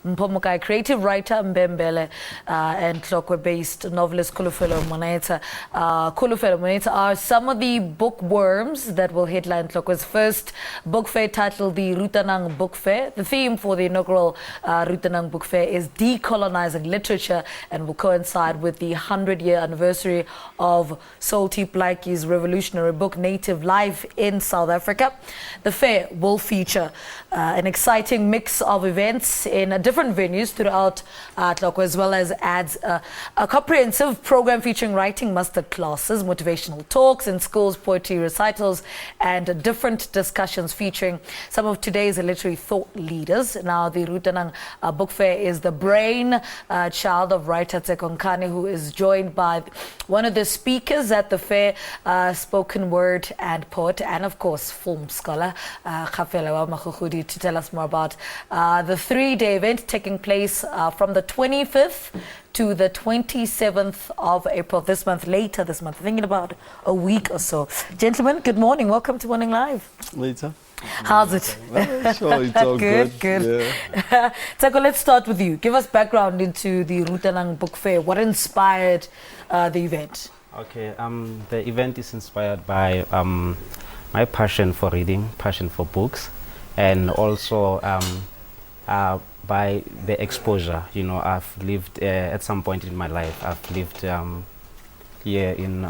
Mpho Mokae, creative writer Mbe Mbhele and Tlokwe-based novelist Kholofelo Maenetsha. Kholofelo Maenetsha are some of the bookworms that will headline Tlokwe's first book fair titled the Rutanang Book Fair. The theme for the inaugural Rutanang Book Fair is Decolonizing Literature and will coincide with the 100-year anniversary of Sol T Plaatje's revolutionary book Native Life in South Africa. The fair will feature an exciting mix of events in different venues throughout Tlokwe, as well as adds a comprehensive program featuring writing masterclasses, motivational talks in schools, poetry recitals, and different discussions featuring some of today's literary thought leaders. Now, the Rutanang Book Fair is the brain child of Writer Tseko Nkhane, who is joined by one of the speakers at the fair, spoken word and poet, and of course, film scholar, Kgafela Magogodi, to tell us more about the three-day event taking place from the 25th to the 27th of April this month, later this month, thinking about a week or so. Gentlemen, good morning. Welcome to Morning Live. Later. How's it? Well, sure, it's all good. Good. Yeah. Tseko, let's start with you. Give us background into the Rutanang Book Fair. What inspired the event? Okay, the event is inspired by my passion for reading, passion for books, and also by the exposure. You know, I've lived at some point in my life, I've lived here in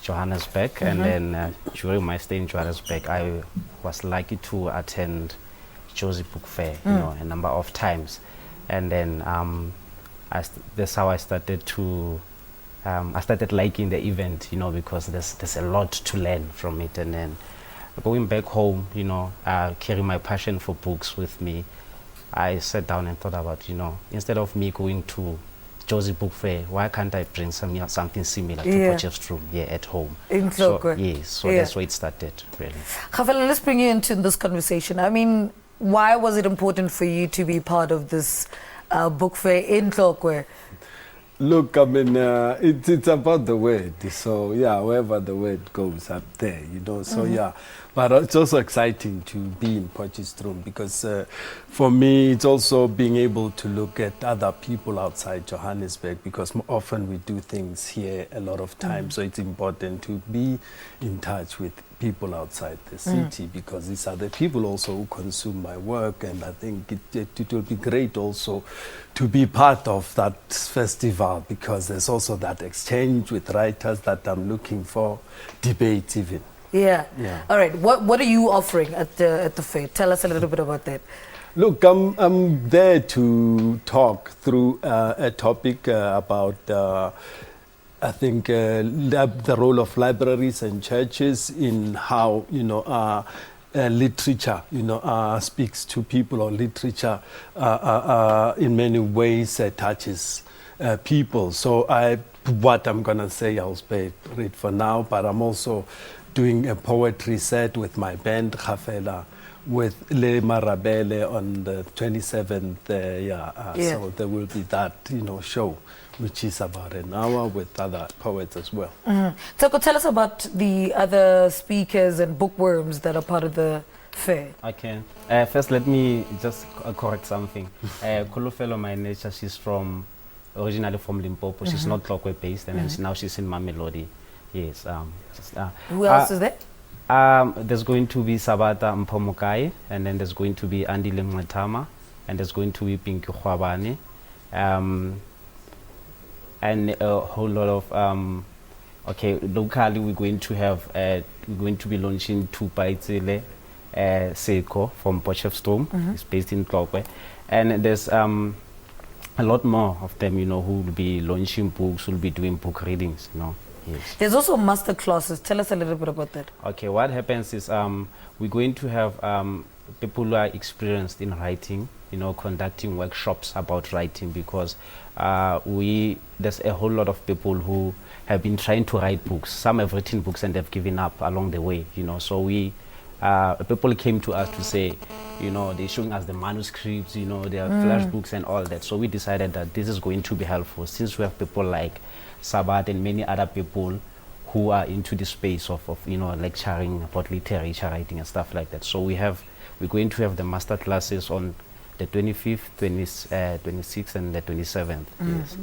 Johannesburg, and then during my stay in Johannesburg, I was lucky to attend Jozi Book Fair, you know, a number of times, and then that's how I started to. I started liking the event, you know, because there's a lot to learn from it, and then going back home, you know, carrying my passion for books with me, I sat down and thought about, you know, instead of me going to Jozi Book Fair, why can't I bring something similar to Potchefstroom here at home? In Tlokwe. Yes, so that's where it started, really. Kgafela, let's bring you into this conversation. I mean, why was it important for you to be part of this book fair in Tlokwe? Look, I mean, it's about the word. So, yeah, wherever the word goes up there, you know. So, yeah. But it's also exciting to be in Potchefstroom because for me, it's also being able to look at other people outside Johannesburg, because often we do things here a lot of times. So it's important to be in touch with people outside the city, because these are the people also who consume my work, and I think it will be great also to be part of that festival, because there's also that exchange with writers that I'm looking for, debate even. Yeah. All right. What are you offering at the fair? Tell us a little bit about that. Look, I'm there to talk through a topic about I think the role of libraries and churches in how, you know, literature, you know, speaks to people, or literature in many ways touches people. So what I'm gonna say, I'll spare it for now, but I'm also doing a poetry set with my band Kgafela with Le Marabele on the 27th. So there will be that, you know, show, which is about an hour with other poets as well. Tseko, tell us about the other speakers and bookworms that are part of the fair. Okay. First, let me just correct something. Kholofelo Maenetsha, she's originally from Limpopo. She's not Tlokwe-based, and then now she's in Mamelodi. Yes. Who else is there? There's going to be Sabata Mpho Mokae, and then there's going to be Andy Lemwetama, and there's going to be Pinky Khwabane, and a whole lot of okay. Locally, we're going to be launching Presley Chweneyagae from Potchefstroom. It's based in Tlokwe, and there's a lot more of them, you know, who will be launching books, who will be doing book readings, you know. Yes. There's also master classes. Tell us a little bit about that. Okay, what happens is we're going to have people who are experienced in writing, you know, conducting workshops about writing, because there's a whole lot of people who have been trying to write books. Some have written books and they've given up along the way, you know. So people came to us to say, you know, they're showing us the manuscripts, you know, their flash books and all that. So we decided that this is going to be helpful, since we have people like Sabata and many other people who are into the space of you know, lecturing about literature, writing and stuff like that. So we're going to have the master classes on the 25th, 26th, and the 27th. Yes.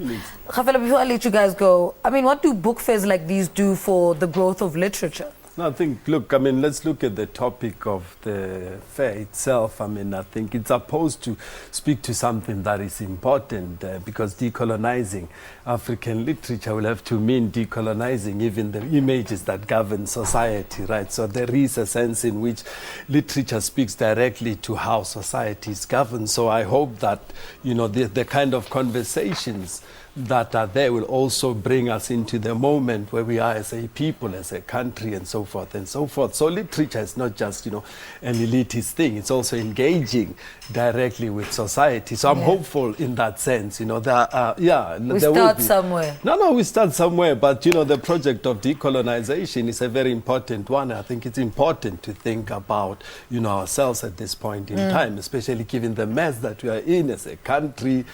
Kgafela, before I let you guys go, I mean, what do book fairs like these do for the growth of literature? No, I think, look, I mean, let's look at the topic of the fair itself. I mean, I think it's supposed to speak to something that is important because decolonizing African literature will have to mean decolonizing even the images that govern society, right? So there is a sense in which literature speaks directly to how society is governed. So I hope that, you know, the kind of conversations that are there will also bring us into the moment where we are as a people, as a country, and so forth and so forth. So literature is not just, you know, an elitist thing. It's also engaging directly with society. So I'm hopeful in that sense. You know, We start somewhere. No, we start somewhere. But, you know, the project of decolonization is a very important one. I think it's important to think about, you know, ourselves at this point in time, especially given the mess that we are in as a country.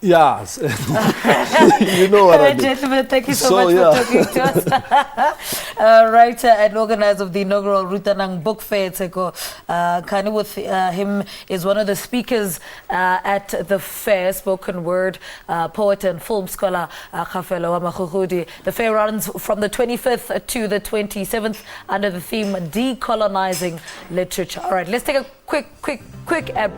Yes, you know what I mean. Gentlemen, thank you so much for talking to us. Writer and organizer of the inaugural Rutanang Book Fair, Tseko Nkhane. With him is one of the speakers at the fair, spoken word poet and film scholar Kgafela Magogodi. The fair runs from the 25th to the 27th under the theme Decolonizing Literature. All right, let's take a quick